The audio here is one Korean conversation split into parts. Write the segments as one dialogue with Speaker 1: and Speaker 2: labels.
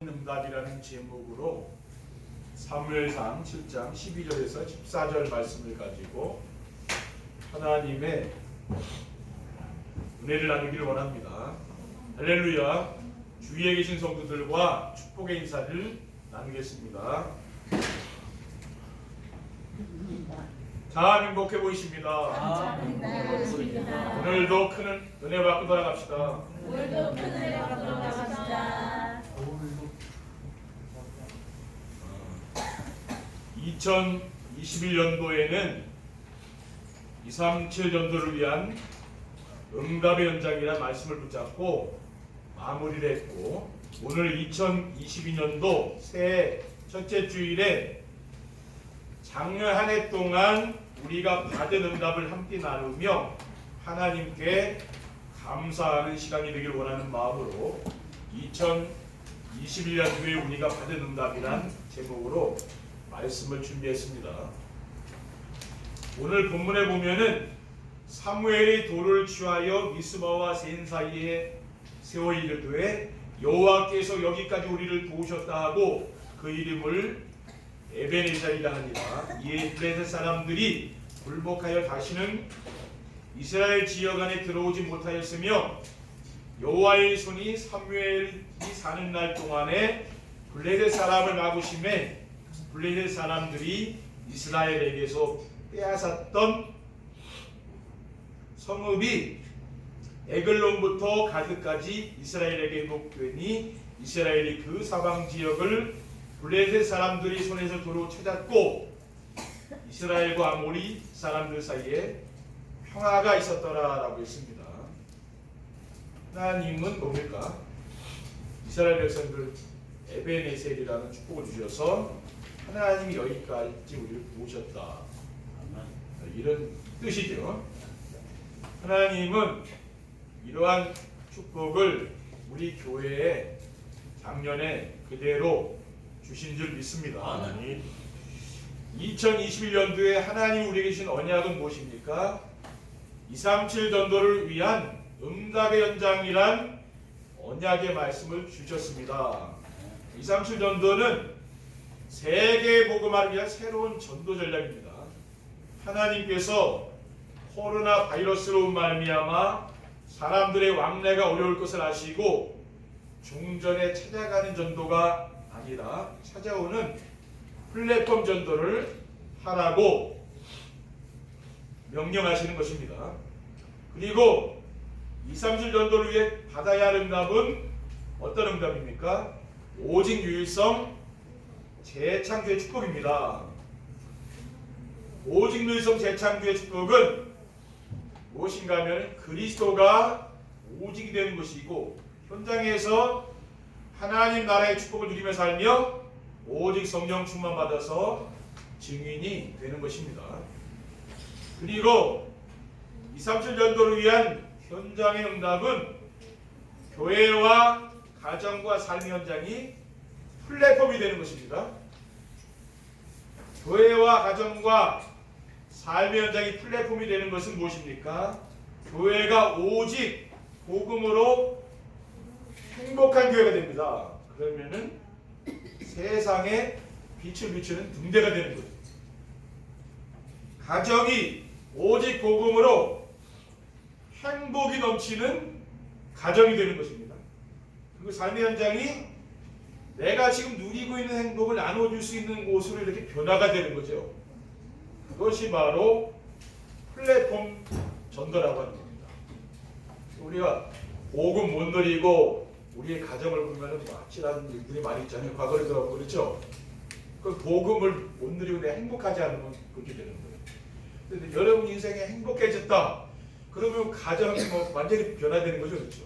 Speaker 1: 응답이라는 제목으로 사무엘상 7장 12절에서 14절 말씀을 가지고 하나님의 은혜를 나누기를 원합니다. 할렐루야. 주위에 계신 성도들과 축복의 인사를 나누겠습니다. 자, 행복해 보이십니다. 오늘도 큰 은혜 받고 돌아갑시다. 2021년도에는 237 전도를 위한 응답의 연장이라는 말씀을 붙잡고 마무리를 했고, 오늘 2022년도 새해 첫째 주일에 작년 한 해 동안 우리가 받은 응답을 함께 나누며 하나님께 감사하는 시간이 되길 원하는 마음으로 2021년도에 우리가 받은 응답이란 제목으로 말씀을 준비했습니다. 오늘 본문에 보면은 사무엘이 돌을 취하여 미스바와 센 사이에 세워 이르되 여호와께서 여기까지 우리를 도우셨다 하고 그 이름을 에베네셀이라 하니라. 이에 블레셋 사람들이 굴복하여 다시는 이스라엘 지역 안에 들어오지 못하였으며 여호와의 손이 사무엘이 사는 날 동안에 블레셋 사람을 막으심에 블레셋 사람들이 이스라엘에게서 빼앗았던 성읍이 에글론부터 가드까지 이스라엘에게 회복되니 이스라엘이 그 사방 지역을 블레셋 사람들이 손에서 도로 찾았고 이스라엘과 아모리 사람들 사이에 평화가 있었더라라고 했습니다. 하나님은 뭡니까? 이스라엘 백성들 에베네셀이라는 축복을 주셔서 하나님이 여기까지 우리를 도우셨다, 이런 뜻이죠. 하나님은 이러한 축복을 우리 교회에 작년에 그대로 주신 줄 믿습니다. 2021년도에 하나님 우리에게 주신 언약은 무엇입니까? 237 전도를 위한 응답의 연장이란 언약의 말씀을 주셨습니다. 237 전도는 세계 복음화를 위한 새로운 전도 전략입니다. 하나님께서 코로나 바이러스로 말미암아 사람들의 왕래가 어려울 것을 아시고 종전에 찾아가는 전도가 아니라 찾아오는 플랫폼 전도를 하라고 명령하시는 것입니다. 그리고 237 전도를 위해 받아야 할 응답은 어떤 응답입니까? 오직 유일성 재창조의 축복입니다. 오직 유일성 재창조의 축복은 무엇인가 하면 그리스도가 오직이 되는 것이고 현장에서 하나님 나라의 축복을 누리며 살며 오직 성령 충만 받아서 증인이 되는 것입니다. 그리고 237 전도를 위한 현장의 응답은 교회와 가정과 삶의 현장이 플랫폼이 되는 것입니다. 교회와 가정과 삶의 현장이 플랫폼이 되는 것은 무엇입니까? 교회가 오직 복음으로 행복한 교회가 됩니다. 그러면은 세상에 빛을 비추는 등대가 되는 거죠. 가정이 오직 복음으로 행복이 넘치는 가정이 되는 것입니다. 그리고 삶의 현장이 내가 지금 누리고 있는 행복을 나눠줄 수 있는 곳으로 이렇게 변화가 되는 거죠. 그것이 바로 플랫폼 전도라고 하는 겁니다. 우리가 복음 못 누리고 우리의 가정을 보면은 아찔한 일들이 많이 있잖아요. 과거를 들어보고 그렇죠. 그 복음을 못 누리고 내가 행복하지 않으면 그렇게 되는 거예요. 근데 여러분 인생에 행복해졌다. 그러면 가정이 완전히 변화되는 거죠, 그렇죠?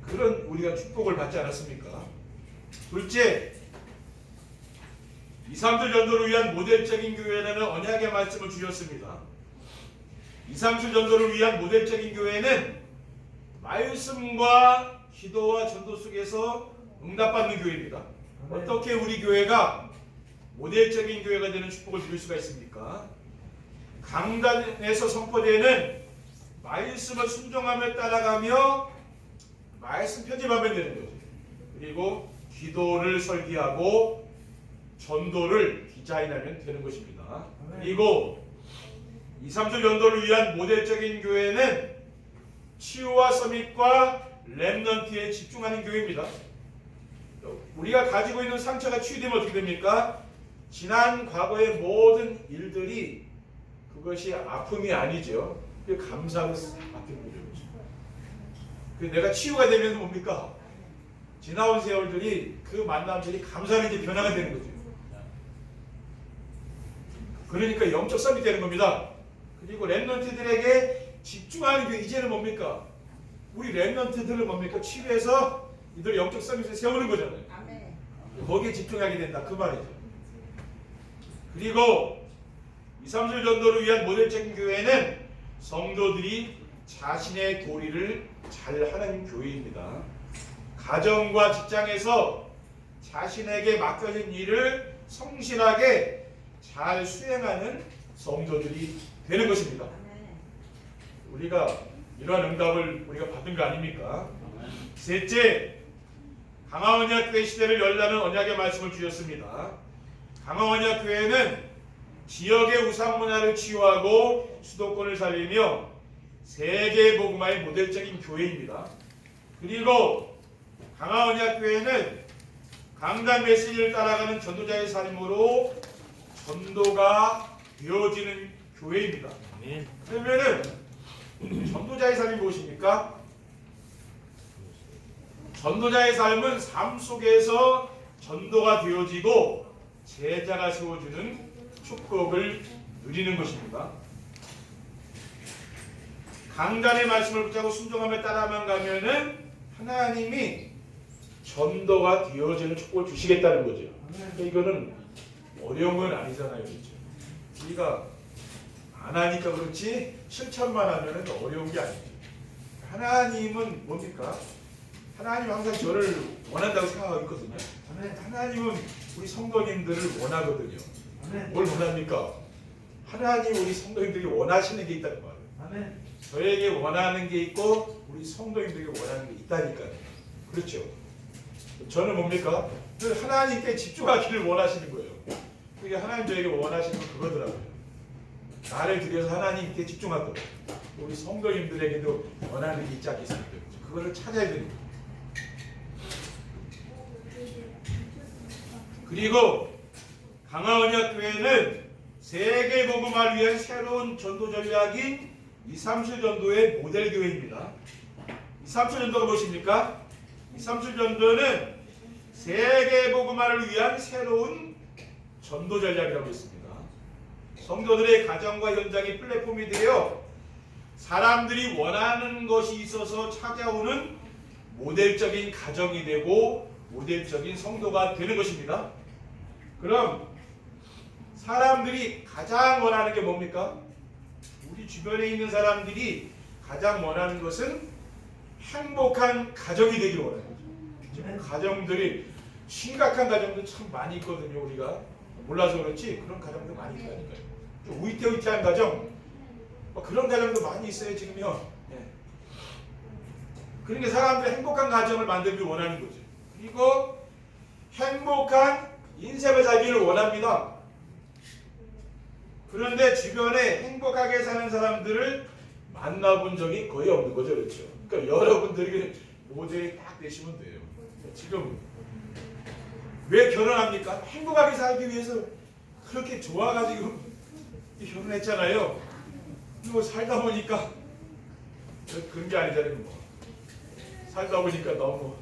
Speaker 1: 그런 우리가 축복을 받지 않았습니까? 둘째, 237 전도를 위한 모델적인 교회라는 언약의 말씀을 주셨습니다. 237 전도를 위한 모델적인 교회는 말씀과 기도와 전도 속에서 응답받는 교회입니다. 어떻게 우리 교회가 모델적인 교회가 되는 축복을 누릴 수가 있습니까? 강단에서 선포되는 말씀을 순종하며 따라가며 말씀 편집하면 되는 거죠. 그리고 기도를 설계하고 전도를 디자인하면 되는 것입니다. 그리고 2, 3주 전도를 위한 모델적인 교회는 치유와 서밋과 렘넌트에 집중하는 교회입니다. 우리가 가지고 있는 상처가 치유되면 어떻게 됩니까? 지난 과거의 모든 일들이 그것이 아픔이 아니죠. 그게 감사로 바뀌는 거죠. 내가 치유가 되면 뭡니까? 지나온 세월들이 그 만남들이 감사로 이제 변화가 되는 거죠. 그러니까 영적 썸이 되는 겁니다. 그리고 렘넌트들에게 집중하는 게 이제는 뭡니까? 우리 렘넌트들을 뭡니까? 치유해서 이들 영적 서밋을 세우는 거잖아요. 아멘. 거기에 집중하게 된다 그 말이죠. 그리고 2, 3주 전도를 위한 모델적인 교회는 성도들이 자신의 도리를 잘하는 교회입니다. 가정과 직장에서 자신에게 맡겨진 일을 성실하게 잘 수행하는 성도들이 되는 것입니다. 우리가 이러한 응답을 우리가 받은 거 아닙니까? 셋째, 강화언약교회 시대를 열라는 언약의 말씀을 주셨습니다. 강화언약교회는 지역의 우상문화를 치유하고 수도권을 살리며 세계 복음화의 모델적인 교회입니다. 그리고 강화언약교회는 강단 메시지를 따라가는 전도자의 삶으로 전도가 되어지는 교회입니다. 그러면은 전도자의 삶이 무엇입니까? 전도자의 삶은 삶 속에서 전도가 되어지고 제자가 세워주는 축복을 누리는 것입니다. 강단의 말씀을 붙잡고 순종하며 따라만 가면은 하나님이 전도가 되어지는 축복을 주시겠다는 거죠. 그러니까 이거는 어려운 건 아니잖아요. 그렇죠? 우리가 안 하니까 그렇지 실천만 하면 어려운 게 아니죠. 하나님은 뭡니까? 하나님 항상 저를 원한다고 생각하고 있거든요. 하나님은 우리 성도님들을 원하거든요. 뭘 원합니까? 하나님 우리 성도님들이 원하시는 게 있다는 말이에요. 저에게 원하는 게 있고 우리 성도님들에게 원하는 게 있다니까요. 그렇죠? 저는 뭡니까? 하나님께 집중하기를 원하시는 거예요. 그게 하나님 저에게 원하시는 건 그거더라고요. 나를 들여서 하나님께 집중할 거예요. 우리 성도님들에게도 원하는 게 있지 않겠습니까? 그거를 찾아야 되는 거예요. 그리고 강화언약교회는 세계 복음화를 위한 새로운 전도 전략인 2, 3주 전도의 모델 교회입니다. 2, 3주 전도가 무엇입니까? 2, 3주 전도는 세계 복음화를 위한 새로운 전도 전략이라고 했습니다. 성도들의 가정과 현장이 플랫폼이 되어 사람들이 원하는 것이 있어서 찾아오는 모델적인 가정이 되고 모델적인 성도가 되는 것입니다. 그럼 사람들이 가장 원하는 게 뭡니까? 우리 주변에 있는 사람들이 가장 원하는 것은 행복한 가정이 되기를 원하는 거죠. 지금 가정들이 심각한 가정도 참 많이 있거든요. 우리가 몰라서 그렇지 그런 가정도 많이 있다니까요. 좀 위태위태한 가정 그런 가정도 많이 있어요 지금요. 그러니까 사람들이 행복한 가정을 만들기 원하는 거죠. 그리고 행복한 인생을 살기를 원합니다. 그런데 주변에 행복하게 사는 사람들을 만나본 적이 거의 없는 거죠. 그렇죠? 그러니까 여러분들이 모델이 딱 되시면 돼요. 지금 왜 결혼합니까? 행복하게 살기 위해서 그렇게 좋아가지고 결혼했잖아요. 그리고 살다 보니까 그런 게 아니잖아요. 뭐. 살다 보니까 너무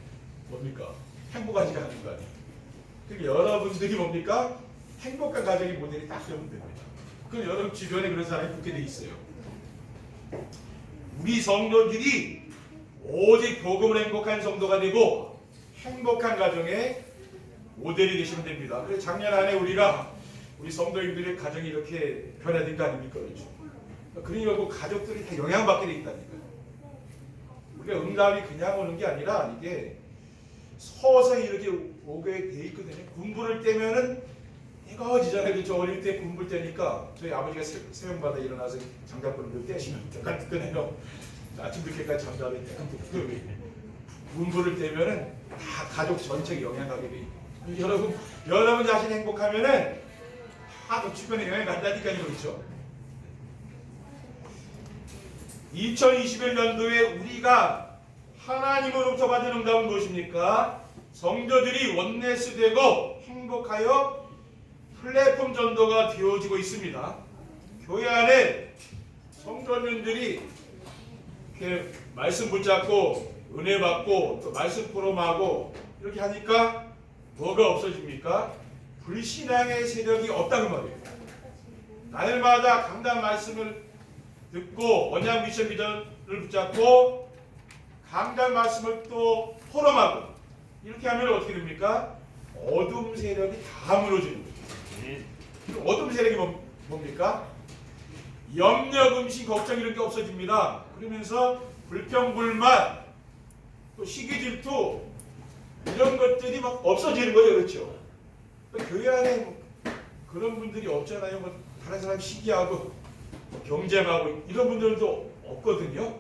Speaker 1: 뭡니까? 행복하지가 않은 거 아니에요. 그러니까 여러분들이 뭡니까? 행복한 가정의 모델이 딱 되면 됩니다. 그럼 여러분 주변에 그런 사람이 붙게 돼 있어요. 우리 성도들이 오직 복음으로 행복한 성도가 되고 행복한 가정의 모델이 되시면 됩니다. 그래서 작년 안에 우리가 우리 성도님들의 가정이 이렇게 변화된 거 아닙니까? 그렇죠? 그러니까 그 가족들이 다 영향받게 돼 있다니까요. 우리가 응답이 그냥 오는 게 아니라 이게 서서히 이렇게 오게 돼 있거든요. 군부를 떼면은 이거지잖아요. 그렇죠? 어릴 때 군부를 떼니까 저희 아버지가 새벽마다 일어나서 장작불을 떼시면 뜨끈뜨끈해요. 아침 늦게까지 잠자는데 문부를 떼면은 다 가족 전체에 영향하게 돼 있고 여러분 자신이 행복하면은 다 주변에 영향 간다니까요. 그렇죠? 2021년도에 우리가 하나님으로부터 받은 응답은 무엇입니까? 성도들이 원내스되고 행복하여 플랫폼 전도가 되어지고 있습니다. 교회 안에 성도님들이 이렇게 말씀 붙잡고 은혜 받고 또 말씀 포럼하고 이렇게 하니까 뭐가 없어집니까? 불신앙의 세력이 없다는 말이에요. 날마다 강단 말씀을 듣고 언약 미션 비전을 붙잡고 강단 말씀을 또 포럼하고 이렇게 하면 어떻게 됩니까? 어둠 세력이 다 무너지는 거죠. 어둠 세력이 뭡니까? 염려, 금신, 걱정 이런 게 없어집니다. 그러면서 불평불만 또 시기 질투 이런 것들이 막 없어지는 거죠. 그렇죠? 교회 안에 그런 분들이 없잖아요. 다른 사람 시기하고 경쟁하고 이런 분들도 없거든요.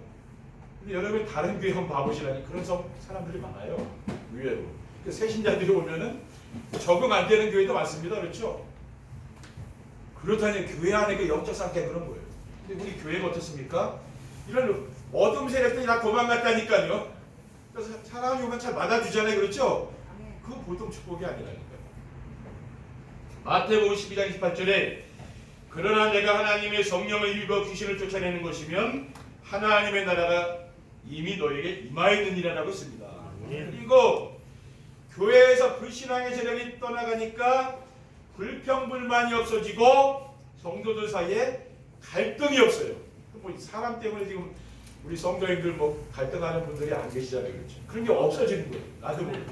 Speaker 1: 근데 여러분 다른 교회 한번 봐보시라니 그런 사람들이 많아요. 의외로. 새신자들이 오면은 적응 안 되는 교회도 많습니다. 그렇죠? 그렇다니 교회 안에 그 영적 상태가 그런 거예요. 근데 우리 교회가 어떻습니까? 이런 어둠 세력들이 다 도망갔다니까요. 그래서 사람이 오면 잘 받아주잖아요. 그렇죠? 그건 보통 축복이 아니라니까요. 마태복음 12장 28절에 그러나 내가 하나님의 성령을 입어 귀신을 쫓아내는 것이면 하나님의 나라가 이미 너에게 임하였느니라라고 했습니다. 그리고 교회에서 불신앙의 세력이 떠나가니까 불평불만이 없어지고 성도들 사이에 갈등이 없어요. 뭐 사람 때문에 지금 우리 성도님들 뭐 갈등하는 분들이 안 계시잖아요. 그렇죠? 그런 게 없어지는 거예요. 나도 모르게.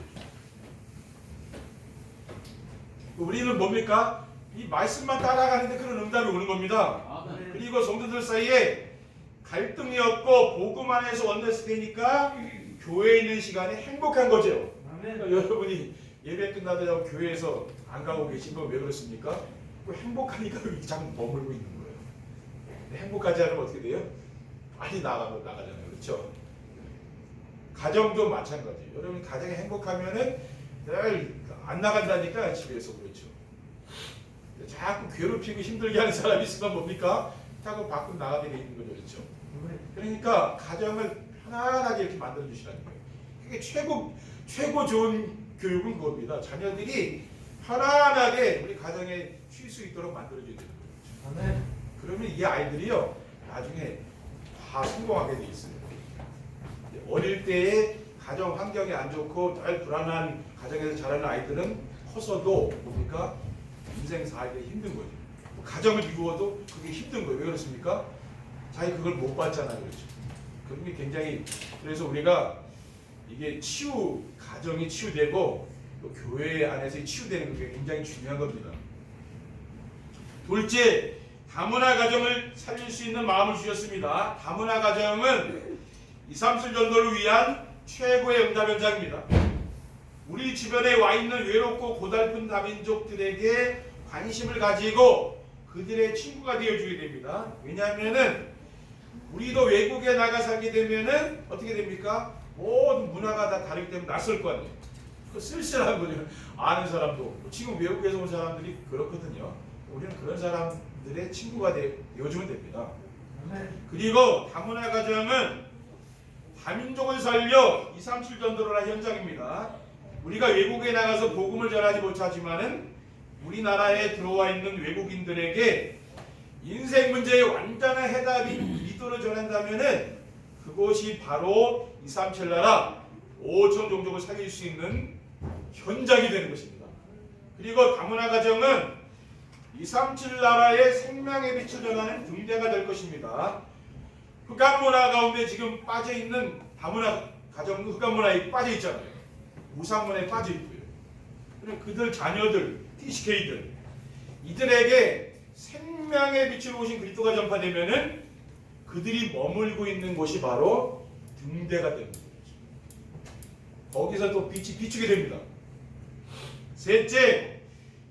Speaker 1: 우리는 뭡니까? 이 말씀만 따라가는데 그런 응답이 오는 겁니다. 그리고 성도들 사이에 갈등이 없고 복음 안에서 원내스 되니까 교회에 있는 시간이 행복한 거죠. 그러니까 여러분이 예배 끝나도 교회에서 안 가고 계신 건 왜 그렇습니까? 행복하니까 여기 자꾸 머물고 있는 거예요. 행복하지 않으면 어떻게 돼요? 많이 나가잖아요. 그렇죠? 가정도 마찬가지예요. 여러분 가정이 행복하면은 늘 안 나간다니까 집에서. 그렇죠? 자꾸 괴롭히고 힘들게 하는 사람이 있으면 뭡니까? 자꾸 밖으로 나가게 돼 있는 거죠. 그렇죠? 그러니까 가정을 편안하게 이렇게 만들어 주시라는 거예요. 그게 최고 좋은 교육은 그겁니다. 자녀들이 편안하게 우리 가정에 쉴 수 있도록 만들어 줘야 되는 거예요. 그러면 이 아이들이요 나중에 다 성공하게 돼 있어요. 어릴 때에 가정 환경이 안 좋고 늘 불안한 가정에서 자라는 아이들은 커서도 뭡니까? 인생 살기 힘든 거죠. 가정을 이루어도 그게 힘든 거예요. 왜 그렇습니까? 자기 그걸 못 봤잖아요. 그렇죠? 그런 게 굉장히 그래서 우리가 이게 가정이 치유되고 또 교회 안에서 치유되는 게 굉장히 중요한 겁니다. 둘째, 다문화 가정을 살릴 수 있는 마음을 주셨습니다. 다문화 가정은 2, 3술 전도를 위한 최고의 응답 현장입니다. 우리 주변에 와 있는 외롭고 고달픈 다민족들에게 관심을 가지고 그들의 친구가 되어주게 됩니다. 왜냐하면은 우리도 외국에 나가 살게 되면은 어떻게 됩니까? 모든 문화가 다 다르기 때문에 낯설 거 아니에요. 그 쓸쓸한 거죠. 아는 사람도 지금 외국에서 온 사람들이 그렇거든요. 우리는 그런 사람들의 친구가 되어주면 됩니다. 그리고 다문화 가정은 다민족을 살려 2, 3, 7 전도를 한 현장입니다. 우리가 외국에 나가서 복음을 전하지 못하지만은 우리나라에 들어와 있는 외국인들에게 인생 문제의 완전한 해답이 믿음으로 전한다면은 그곳이 바로 2, 3, 7 나라 5천 종족을 살릴 수 있는 현장이 되는 것입니다. 그리고 다문화 가정은 2, 3, 7 나라의 생명의 빛을 전하는 등대가 될 것입니다. 흑암 문화 가운데 지금 빠져 있는 다문화 가정도 흑암 문화에 빠져 있잖아요. 우상 문화에 빠져 있고요. 그럼 그들 자녀들, TCK들 이들에게 생명의 빛으로 오신 그리스도가 전파되면은 그들이 머물고 있는 곳이 바로 등대가 되는 거죠. 거기서 또 빛이 비추게 됩니다. 셋째,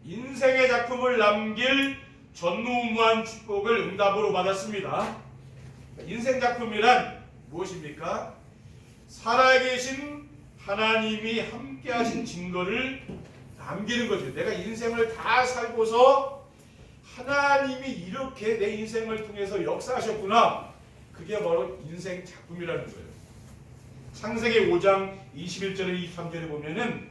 Speaker 1: 인생의 작품을 남길 전무후무한 축복을 응답으로 받았습니다. 인생 작품이란 무엇입니까? 살아계신 하나님이 함께 하신 증거를 남기는 거죠. 내가 인생을 다 살고서 하나님이 이렇게 내 인생을 통해서 역사하셨구나. 그게 바로 인생 작품이라는 거예요. 창세기 5장 21절에 23절에 보면은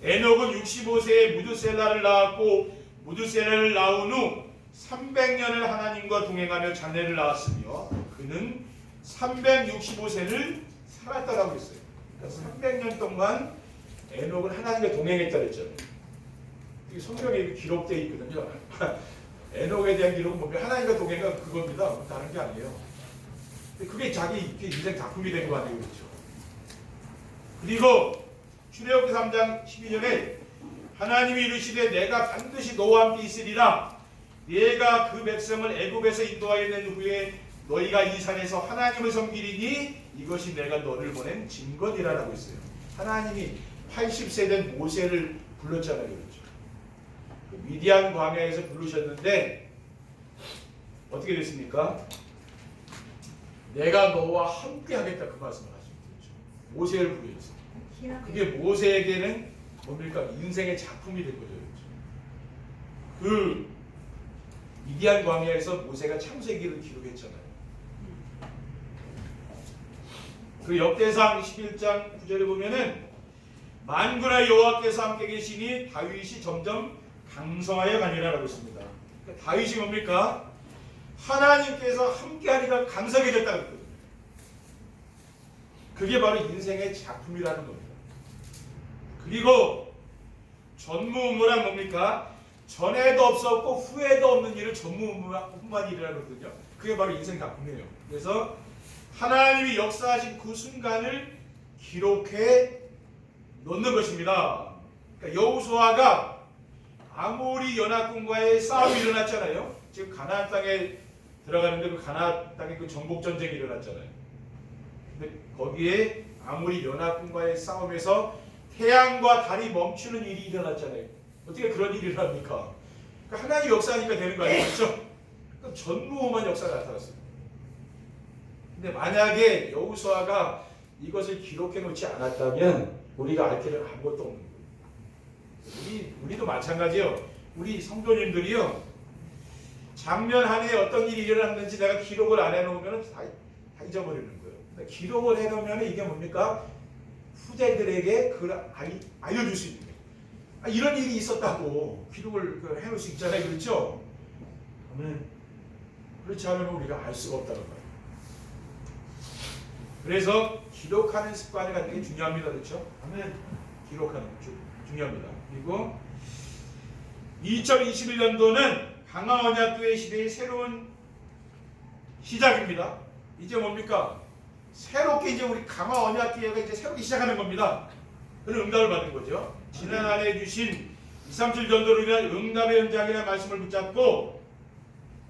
Speaker 1: 에녹은 65세에 무드셀라를 낳았고 무드셀라를 낳은 후 300년을 하나님과 동행하며 자녀를 낳았으며 그는 365세를 살았다라고 했어요. 그러니까 300년 동안 에녹은 하나님과 동행했다 그랬잖아요. 이게 성경에 기록되어 있거든요. 에녹에 대한 기록은 보면 하나님과 동행한 그겁니다. 다른 게 아니에요. 그게 자기 인생 작품이 된 거 아니에요, 그렇죠? 그리고 출애굽기 3장 12절에 하나님이 이르시되 내가 반드시 너와 함께 있으리라. 네가 그 백성을 애굽에서 인도하여 낸 후에 너희가 이 산에서 하나님을 섬기리니 이것이 내가 너를 보낸 증거니라라고 했어요. 하나님이 80세 된 모세를 불렀잖아요, 그렇죠? 그 미디안 광야에서 부르셨는데 어떻게 됐습니까? 내가 너와 함께 하겠다 그 말씀을 하시는 거죠. 모세를 부르셨어요. 그게 모세에게는 뭡니까? 인생의 작품이 된 거죠. 그렇죠? 그 미디안 광야에서 모세가 창세기를 기록했잖아요. 그 역대상 11장 9절에 보면은 만군의 여호와께서 함께 계시니 다윗이 점점 강성하여 가니라라고 했습니다. 그러니까 다윗이 뭡니까? 하나님께서 함께하니까 강성해졌다고 했거든요. 그게 바로 인생의 작품이라는 겁니다. 그리고 전무후무란 뭡니까? 전에도 없었고 후에도 없는 일을 전무후무한 일이라는 거거든요. 그게 바로 인생 작품이에요. 그래서 하나님이 역사하신 그 순간을 기록해 놓는 것입니다. 그러니까 여호수아가 아모리 연합군과의 싸움이 일어났잖아요. 지금 가나안 땅에 들어가는데 그 가나안 땅에 그 정복 전쟁이 일어났잖아요. 근데 거기에 아모리 연합군과의 싸움에서 태양과 달이 멈추는 일이 일어났잖아요. 어떻게 그런 일이 일어납니까? 그러니까 하나님 역사하니까 되는 거 아니겠죠? 그러니까 전무후무한 역사가 나타났어요. 근데 만약에 여호수아가 이것을 기록해 놓지 않았다면 우리가 알 길은 아무것도 없는 거예요. 우리도 마찬가지예요. 우리 성도님들이요. 작년 한 해에 어떤 일이 일어났는지 내가 기록을 안 해놓으면 다 잊어버리는 거예요. 그러니까 기록을 해놓으면 이게 뭡니까? 후대들에게 그걸 알려줄 수 있는 거예요. 이런 일이 있었다고 기록을 해놓을 수 있잖아요. 그렇죠? 그렇지 않으면 우리가 알 수가 없다는 거예요. 그래서 기록하는 습관을 갖는 게 중요합니다. 그렇죠? 기록하는 게 중요합니다. 그리고 2021년도는 강화 언약교회 시대의 새로운 시작입니다. 이제 뭡니까? 새롭게 이제 우리 강화 언약교회가 이제 새롭게 시작하는 겁니다. 그런 응답을 받은 거죠. 지난해 주신 237 전도를 위한 응답의 현장이라는 말씀을 붙잡고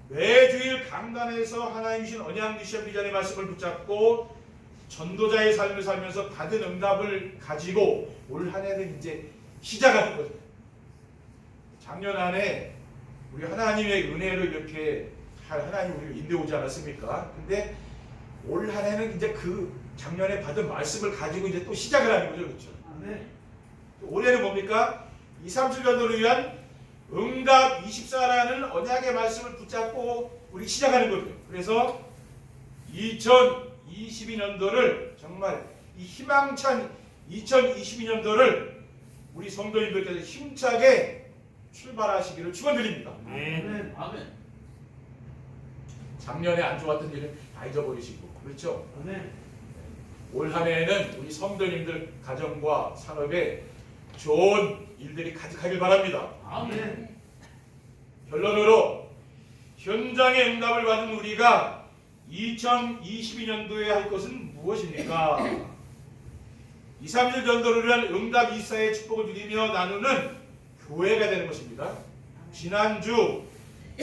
Speaker 1: 매주일 강단에서 하나님 주신 언약 미션 비전의 말씀을 붙잡고 전도자의 삶을 살면서 받은 응답을 가지고 올 한 해는 이제 시작하는 거죠. 작년 한 해 우리 하나님의 은혜로 이렇게 하나님 우리를 인도해 오지 않았습니까? 근데 올 한 해는 이제 그 작년에 받은 말씀을 가지고 이제 또 시작을 하는 거죠. 그렇죠? 올해는 뭡니까? 237년도를 위한 응답 24라는 언약의 말씀을 붙잡고 우리 시작하는 거죠. 그래서 2022년도를 정말 이 희망찬 2022년도를 우리 성도님들께서 힘차게 출발하시기를 축원드립니다.
Speaker 2: 아멘.
Speaker 1: 작년에 안 좋았던 일은 다 잊어버리시고, 그렇죠? 올 한 해에는 우리 성도님들 가정과 산업에 좋은 일들이 가득하길 바랍니다.
Speaker 2: 아멘.
Speaker 1: 결론으로 현장의 응답을 받은 우리가 2022년도에 할 것은 무엇입니까? 237 전도를 위한 응답 24의 축복을 누리며 나누는 교회가 되는 것입니다. 지난주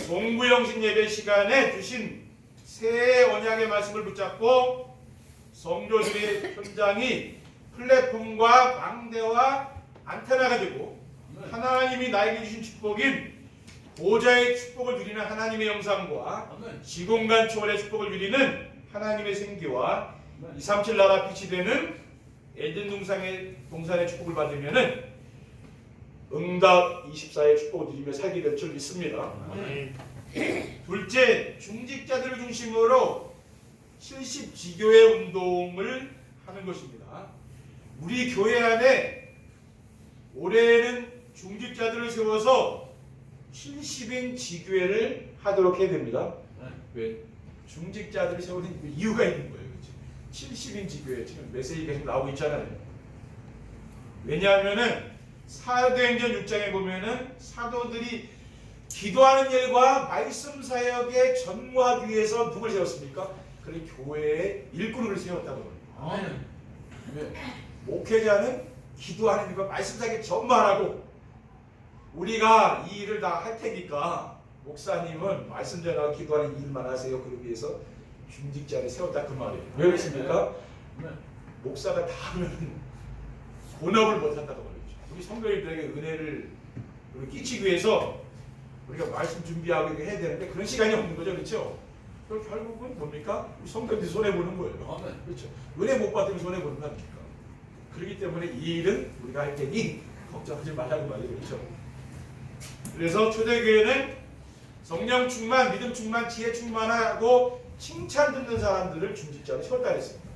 Speaker 1: 동부영신 예배 시간에 주신 새 언약의 말씀을 붙잡고 성도들의 현장이 플랫폼과 망대와 안테나가 되고 하나님이 나에게 주신 축복인 보좌의 축복을 누리는 하나님의 영상과 시공간 초월의 축복을 누리는 하나님의 생기와 237 나라 빛이 되는 에덴 동산의 축복을 받으면은 응답 24의 축복을 누리며 살게 될 줄 믿습니다. 둘째, 중직자들을 중심으로 70지교회 운동을 하는 것입니다. 우리 교회 안에 올해는 중직자들을 세워서 70인 지교회를 하도록 해야 됩니다. 왜? 중직자들을 세우는 이유가 있는 거예요. 그렇죠? 70인 지교회 지금 메시지 계속 나오고 있잖아요. 왜냐하면은 사도행전 6장에 보면은 사도들이 기도하는 일과 말씀 사역에 전무하기 위해서 누굴 세웠습니까? 그런 교회의 일꾼을 세웠다고 합니다. 왜? 목회자는 기도하는 일과 말씀 사역에 전무하라고, 우리가 이 일을 다 할 테니까 목사님은 말씀 전하고 기도하는 일만 하세요. 그러기 위해서 중직자를 세웠다 그 말이에요. 왜 그렇습니까? 목사가 다 하면 본업을 못한다고 말이죠. 우리 성도님들에게 은혜를 끼치기 위해서 우리가 말씀 준비하고 이렇게 해야 되는데 그런 시간이 없는 거죠. 그렇죠? 그럼 결국은 뭡니까? 우리 성도님들이 손해보는 거예요. 그렇죠? 은혜 못 받으면 손해보는 거 아닙니까? 그렇기 때문에 이 일은 우리가 할 테니 걱정하지 말라고 말이에요. 그렇죠? 그래서 초대교회는 성령 충만, 믿음 충만, 지혜 충만하고 칭찬 듣는 사람들을 중직자로 세웠다 했습니다.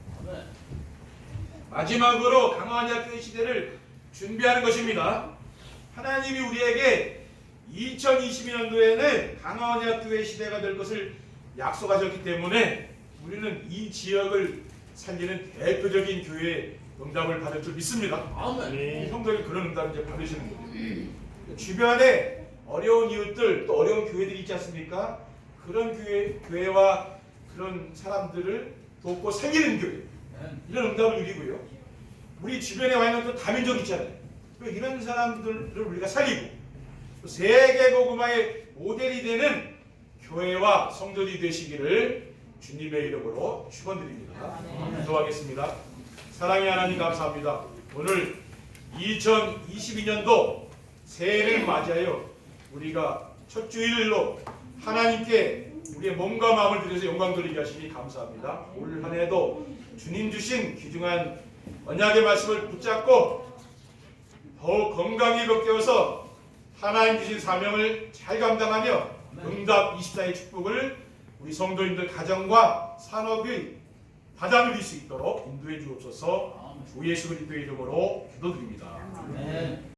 Speaker 1: 마지막으로 강화원의 교회 시대를 준비하는 것입니다. 하나님이 우리에게 2022년도에는 강화원의 교회 시대가 될 것을 약속하셨기 때문에 우리는 이 지역을 살리는 대표적인 교회의 응답을 받을 줄 믿습니다. 성도님 그런 응답을 이제 받으시는 거예요. 주변에 어려운 이웃들 또 어려운 교회들이 있지 않습니까? 그런 교회와 그런 사람들을 돕고 살리는 교회, 이런 응답을 누리고요. 우리 주변에 와 있는 또 다민족 있잖아요. 이런 사람들을 우리가 살리고 세계 복음화의 모델이 되는 교회와 성도들이 되시기를 주님의 이름으로 축원드립니다. 기도하겠습니다. 사랑의 하나님 감사합니다. 오늘 2022년도 새해를 맞이하여 우리가 첫 주일로 하나님께 우리의 몸과 마음을 들여서 영광 돌리게 하시니 감사합니다. 올 한 해도 주님 주신 귀중한 언약의 말씀을 붙잡고 더욱 건강히 걷게어서 하나님 주신 사명을 잘 감당하며 응답 24의 축복을 우리 성도님들 가정과 산업이 받아 누릴 수 있도록 인도해 주옵소서. 주 예수 그리스도의 이름으로 기도드립니다.